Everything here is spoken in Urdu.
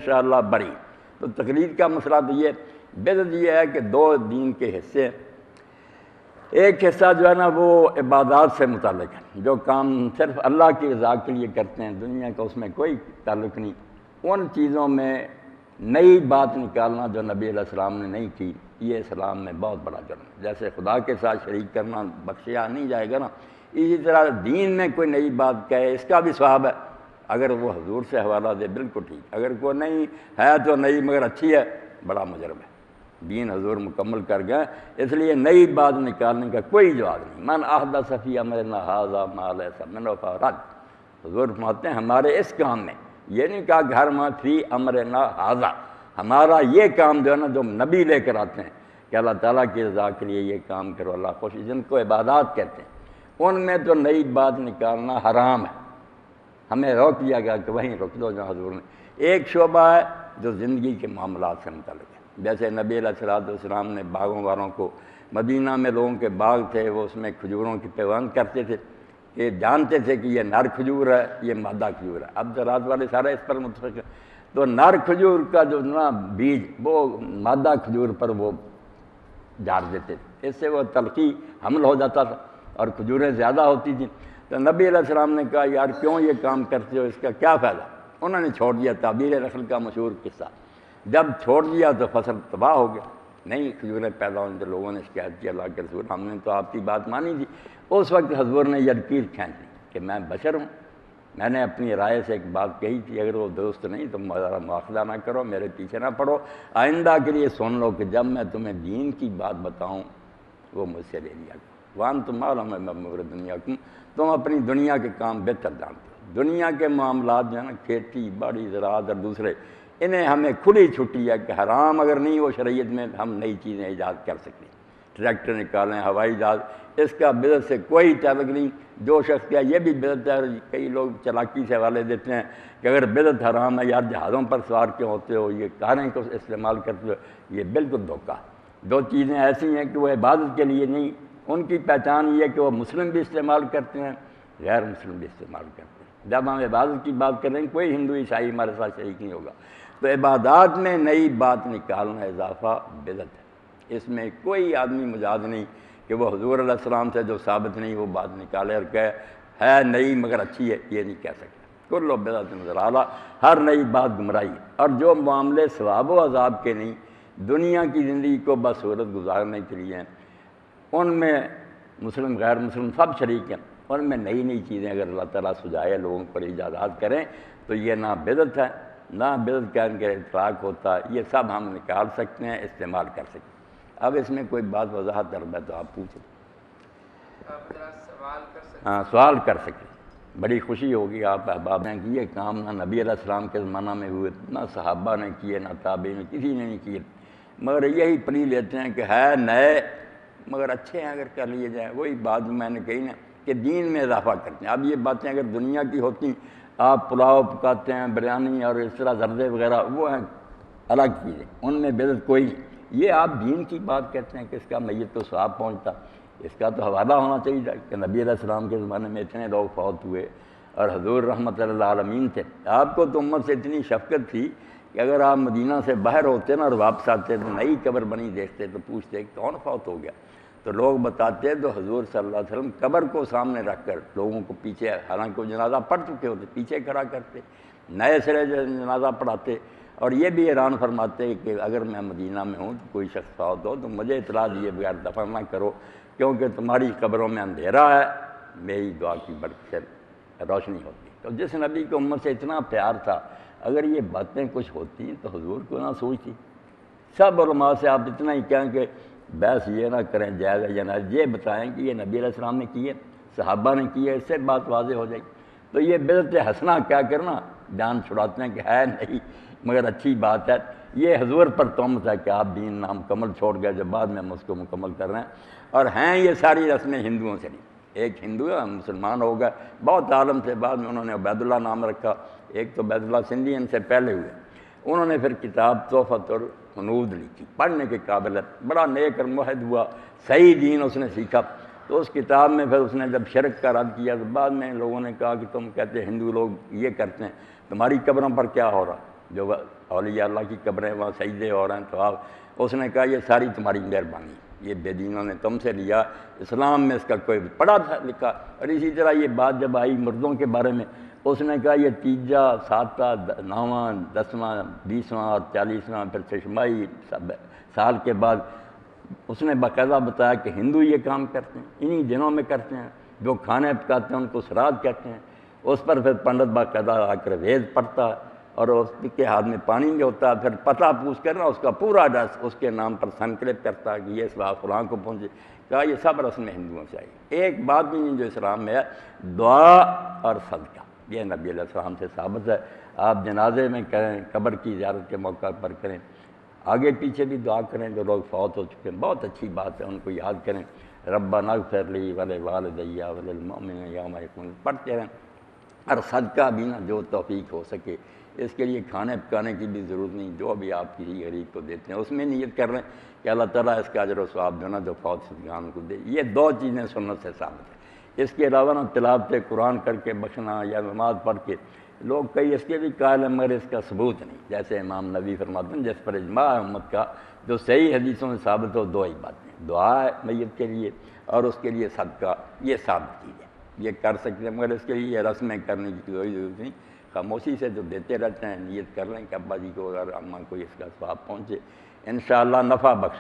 انشاءاللہ بری۔ تو تقلید کا مسئلہ تو یہ بدعت یہ ہے کہ دو دین کے حصے ہیں۔ ایک حصہ جو ہے نا وہ عبادات سے متعلق ہے، جو کام صرف اللہ کی رضا کے لیے کرتے ہیں، دنیا کا اس میں کوئی تعلق نہیں۔ ان چیزوں میں نئی بات نکالنا جو نبی علیہ السلام نے نہیں کی، یہ اسلام میں بہت بڑا جرم ہے۔ جیسے خدا کے ساتھ شریک کرنا بخشیا نہیں جائے گا نا، اسی طرح دین میں کوئی نئی بات کہے اس کا بھی ثواب ہے، اگر وہ حضور سے حوالہ دے بالکل ٹھیک، اگر کوئی نہیں ہے تو نئی مگر اچھی ہے، بڑا مجرم ہے۔ دین حضور مکمل کر گئے، اس لیے نئی بات نکالنے کا کوئی جواز نہیں۔ من احدث فی امرنا ھذا ما لیس منہ فہو رد۔ حضور فرماتے ہیں ہمارے اس کام میں، یہ نہیں کہا گھر میں فی امرنا ھذا، ہمارا یہ کام جو ہے نا جو نبی لے کر آتے ہیں کہ اللہ تعالیٰ کی رضا کے لیے یہ کام کرو، اللہ خوش، جن کو عبادات کہتے ہیں، ان میں تو نئی بات نکالنا حرام ہے۔ ہمیں روک دیا گیا کہ وہیں رک دو جہاں حضور نے۔ ایک شعبہ ہے جو زندگی کے معاملات سے متعلق ہے، جیسے نبی علیہ السلام نے باغوں والوں کو، مدینہ میں لوگوں کے باغ تھے، وہ اس میں کھجوروں کی پیوند کرتے تھے کہ جانتے تھے کہ یہ نر کھجور ہے، یہ مادہ کھجور ہے۔ اب زراعت والے سارے اس پر متفق ہیں، تو نر کھجور کا جو نا بیج وہ مادہ کھجور پر وہ جاڑ دیتے تھے، اس سے وہ تلخی حمل ہو جاتا تھا اور کھجوریں زیادہ ہوتی تھیں۔ تو نبی علیہ السلام نے کہا یار کیوں یہ کام کرتے ہو، اس کا کیا فائدہ؟ انہوں نے چھوڑ دیا۔ تعبیر نخل کا مشہور قصہ، جب چھوڑ دیا تو فصل تباہ ہو گیا، نہیں کھجوریں پیدا ہونے، تو لوگوں نے شکایت کی اللہ کے رسول ہم نے تو آپ کی بات مانی تھی۔ اس وقت حضور نے یہ لکیر کھینچ لی کہ میں بشر ہوں، میں نے اپنی رائے سے ایک بات کہی تھی، اگر وہ درست نہیں تو ذرا مواخذہ نہ کرو، میرے پیچھے نہ پڑو، آئندہ کے لیے سن لو کہ جب میں تمہیں دین کی بات بتاؤں وہ مجھ سے لے لیا کرو۔ وانتم اعلم بامور دنیاکم، تم اپنی دنیا کے کام بہتر جانتے ہو۔ دنیا کے معاملات جو ہے نا، کھیتی باڑی زراعت اور دوسرے، انہیں ہمیں کھلی چھٹی ہے کہ حرام اگر نہیں وہ شریعت میں ہم نئی چیزیں ایجاد کر سکتے ہیں۔ ٹریکٹر نکالیں، ہوائی جہاز، اس کا بدعت سے کوئی تعلق نہیں۔ جو شخص کیا یہ بھی بدعت ہے، اور کئی لوگ چلاکی سے حوالے دیتے ہیں کہ اگر بدعت حرام ہے یار جہازوں پر سوار کیوں ہوتے ہو، یہ کاریں کو استعمال کرتے ہو، یہ بالکل دھوکہ ہے۔ دو چیزیں ایسی ہیں کہ وہ عبادت کے لیے نہیں، ان کی پہچان یہ ہے کہ وہ مسلم بھی استعمال کرتے ہیں، غیر مسلم بھی استعمال کرتے ہیں۔ جب ہم عبادت کی بات کریں کوئی ہندو عیسائی ہمارے ساتھ شریک نہیں ہوگا۔ تو عبادات میں نئی بات نکالنا اضافہ بدعت ہے، اس میں کوئی آدمی مجاز نہیں کہ وہ حضور علیہ السلام سے جو ثابت نہیں وہ بات نکالے اور کہے ہے نئی مگر اچھی ہے، یہ نہیں کہہ سکتا۔ کل بدعت ضلالہ، ہر نئی بات گمراہی ہے۔ اور جو معاملے ثواب و عذاب کے نہیں، دنیا کی زندگی کو بصورت گزارنے کے لیے ہیں، ان میں مسلم غیر مسلم سب شریک ہیں، ان میں نئی نئی چیزیں اگر اللہ تعالیٰ سجائے لوگوں پر ایجادات کریں تو یہ نہ بدعت ہے نہ بدعت کا ان کے اطلاق ہوتا ہے، یہ سب ہم نکال سکتے ہیں، استعمال کر سکتے ہیں۔ اب اس میں کوئی بات وضاحت طلب ہے تو آپ پوچھیں۔ ہاں سوال کر سکیں، بڑی خوشی ہوگی آپ احباب ہیں کہ یہ کام نہ نبی علیہ السلام کے زمانہ میں ہوئے، نہ صحابہ نے کیے، نہ تابعین نے، کسی نے نہیں کیے، مگر یہی پڑھی لیتے ہیں کہ ہے نئے مگر اچھے ہیں اگر کر لیے جائیں۔ وہی بات میں نے کہی نا کہ دین میں اضافہ کرتے ہیں۔ اب یہ باتیں اگر دنیا کی ہوتی، آپ پلاؤ پکاتے ہیں، بریانی اور اس طرح زردے وغیرہ، وہ ہیں الگ چیزیں، ان میں بدعت کوئی نہیں۔ یہ آپ دین کی بات کہتے ہیں کہ اس کا میت کو ثواب پہنچتا، اس کا تو حوالہ ہونا چاہیے کہ نبی علیہ السلام کے زمانے میں اتنے لوگ فوت ہوئے اور حضور رحمت اللہ عالمین تھے۔ آپ کو تو امت سے اتنی شفقت تھی کہ اگر آپ مدینہ سے باہر ہوتے نا اور واپس آتے تو نئی قبر بنی دیکھتے تو پوچھتے کون فوت ہو گیا، تو لوگ بتاتے تو حضور صلی اللہ علیہ وسلم قبر کو سامنے رکھ کر لوگوں کو پیچھے، حالانکہ وہ جنازہ پڑھ چکے ہوتے، پیچھے کھڑا کرتے، نئے سرے جنازہ پڑھاتے، اور یہ بھی اعلان فرماتے کہ اگر میں مدینہ میں ہوں تو کوئی شخص فوت ہو تو مجھے اطلاع دیے بغیر دفن نہ کرو، کیونکہ تمہاری قبروں میں اندھیرا ہے، میری دعا کی برکت سے روشنی ہوتی۔ تو جس نبی کو امت سے اتنا پیار تھا، اگر یہ باتیں کچھ ہوتی تو حضور کو نہ سوچتی۔ سب علماء سے آپ اتنا ہی کہیں کہ بحث یہ نہ کریں جائز ہے یا نہ، یہ بتائیں کہ یہ نبی علیہ السلام نے کیے، صحابہ نے کیے، اس سے بات واضح ہو جائے گی۔ تو یہ بدعت حسنہ کیا کرنا، جان چھڑاتے ہیں کہ ہے نہیں مگر اچھی بات ہے، یہ حضور پر تہمت ہے کہ آپ دین نام مکمل چھوڑ گئے جب بعد میں ہم اس کو مکمل کر رہے ہیں۔ اور ہیں یہ ساری رسمیں ہندوؤں سے نہیں، ایک ہندو ہے مسلمان ہو گئے، بہت عالم سے بعد میں انہوں نے عبید اللہ نام رکھا، ایک تو عبید اللہ سندھی ان سے پہلے ہوئے، انہوں نے پھر کتاب تحفۃ الحنود لکھی، پڑھنے کے قابل ہے، بڑا نیک اور موحد ہوا، صحیح دین اس نے سیکھا۔ تو اس کتاب میں پھر اس نے جب شرک کا رد کیا تو بعد میں لوگوں نے کہا کہ تم کہتے ہندو لوگ یہ کرتے ہیں، تمہاری قبروں پر کیا ہو رہا؟ جو اولیاء اللہ کی قبریں وہاں سجدے ہو رہے ہیں تو آپ، اس نے کہا یہ ساری تمہاری مہربانی، یہ بے دینوں نے تم سے لیا، اسلام میں اس کا کوئی پڑھا تھا لکھا۔ اور اسی طرح یہ بات جب آئی مردوں کے بارے میں، اس نے کہا یہ تیجا، ساتواں، نواں، 10واں، 20واں اور 40واں پھر چشمائی سال کے بعد اس نے باقاعدہ بتایا کہ ہندو یہ کام کرتے ہیں، انہی دنوں میں کرتے ہیں، جو کھانے پکاتے ہیں ان کو سراد کہتے ہیں۔ اس پر پھر پنڈت باقاعدہ آ کر وید پڑھتا اور اس کے ہاتھ میں پانی بھی ہوتا، پھر پتہ پوچھ کر نا اس کا پورا ایڈریس اس کے نام پر سنکلپ کرتا کہ یہ سواب فلاں کو پہنچے۔ کہا یہ سب رسم ہندوؤں سے آئی، ایک بات بھی نہیں جو اسلام میں ہے، دعا اور صدقہ، یہ نبی علیہ السلام سے ثابت ہے۔ آپ جنازے میں کریں، قبر کی زیارت کے موقع پر کریں، آگے پیچھے بھی دعا کریں، جو لوگ فوت ہو چکے ہیں بہت اچھی بات ہے، ان کو یاد کریں، ربنا اغفر لی ولوالدی وللمؤمنین یوم یقوم پڑھتے رہیں۔ اور صدقہ بھی نا جو توفیق ہو سکے، اس کے لیے کھانے پکانے کی بھی ضرورت نہیں، جو بھی آپ کسی غریب کو دیتے ہیں اس میں نیت کر رہے ہیں کہ اللہ تعالیٰ اس کا اجر و ثواب دینا جو فوت شدگان کو دے۔ یہ دو چیزیں سنت سے ثابت ہے۔ اس کے علاوہ نا تلاوت قرآن کر کے بخشنا یا نماز پڑھ کے، لوگ کئی اس کے بھی قائل ہیں مگر اس کا ثبوت نہیں، جیسے امام نبی فرماتے ہیں جس پر اجماع ہے امت کا، جو صحیح حدیثوں میں ثابت ہو دو ہی باتیں، دعا ہے میت کے لیے اور اس کے لیے صدقہ، یہ ثابت چیز ہے، یہ کر سکتے ہیں، مگر اس کے لیے یہ رسمیں کرنے کی کوئی ضرورت نہیں، خاموشی سے جو دیتے رہتے ہیں نیت کر لیں کہ ابا جی کو اگر اماں کو اس کا ثواب پہنچے، انشاءاللہ نفع بخش